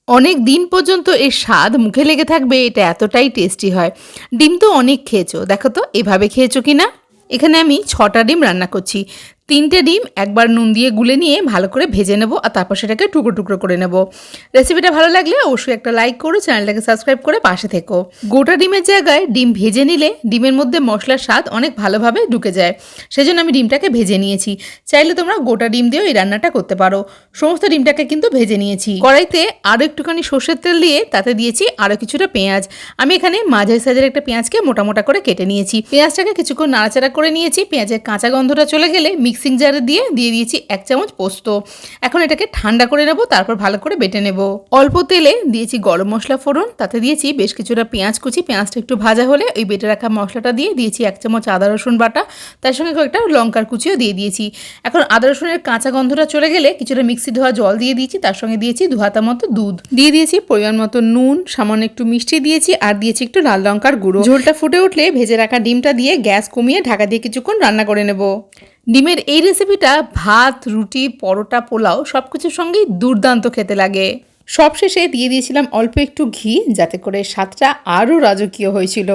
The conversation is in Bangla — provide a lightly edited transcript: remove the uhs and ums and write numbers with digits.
অনেক দিন পর্যন্ত এর স্বাদ মুখে লেগে থাকবে, এটা এতটাই টেস্টি হয়। ডিম তো অনেক খেয়েছো, দেখো তো এভাবে খেয়েছো কি না। এখানে আমি 6টা ডিম রান্না করছি। 3টে ডিম একবার নুন দিয়ে গুলে নিয়ে ভালো করে ভেজে নেব, আর তারপর সেটাকে টুকরো টুকরো করে নেব। রেসিপিটা ভালো লাগলে অবশ্যই একটা লাইক করো, চ্যানেলটাকে সাবস্ক্রাইব করে পাশে থেকো। গোটা ডিমের জায়গায় ডিম ভেজে নিলে ডিমের মধ্যে মশলার স্বাদ অনেক ভালোভাবে ঢুকে যায়, সেজন্য আমি ডিমটাকে ভেজে নিয়েছি। চাইলে তোমরা গোটা ডিম দিয়েও এই রান্নাটা করতে পারো। সমস্ত ডিমটাকে কিন্তু ভেজে নিয়েছি। কড়াইতে আরও একটুখানি সর্ষের তেল দিয়ে তাতে দিয়েছি আরও কিছুটা পেঁয়াজ। আমি এখানে মাঝারি সাইজের একটা পেঁয়াজকে মোটা মোটা করে কেটে নিয়েছি। পেঁয়াজটাকে কিছুক্ষণ নাড়াচাড়া করে নিয়েছি। পেঁয়াজের কাঁচা গন্ধটা চলে গেলে মিক্সিং জারে দিয়ে দিয়েছি 1 চামচ পোস্ত। এখন এটাকে ঠান্ডা করে নেব, তারপর ভালো করে বেটে নেব। অল্প তেলে দিয়েছি গরম মশলা ফোড়ন, তাতে দিয়েছি বেশ কিছুটা পেঁয়াজ কুচি। পেঁয়াজটা একটু ভাজা হলে ওই বেটে রাখা মশলাটা দিয়ে দিয়েছি 1 চামচ আদা রসুন বাটা, তার সঙ্গে কয়েকটা লঙ্কার কুচিও দিয়ে দিয়েছি। এখন আদা রসুনের কাঁচা গন্ধটা চলে গেলে কিছুটা মিক্সি ধোয়া জল দিয়ে দিয়েছি, তার সঙ্গে দিয়েছি 2 হাতা মতো দুধ দিয়ে দিয়েছি, পরিমাণ মতো নুন, সামান্য একটু মিষ্টি দিয়েছি, আর দিয়েছি একটু লাল লঙ্কার গুঁড়ো। ঝোলটা ফুটে উঠলে ভেজে রাখা ডিমটা দিয়ে গ্যাস কমিয়ে ঢাকা দিয়ে কিছুক্ষণ রান্না করে নেব। ডিমের এই রেসিপিটা ভাত, রুটি, পরোটা, পোলাও সব কিছুর সঙ্গেই দুর্দান্ত খেতে লাগে। সবশেষে দিয়ে দিয়েছিলাম অল্প একটু ঘি, যাতে করে স্বাদটা আরও রাজকীয় হয়েছিল।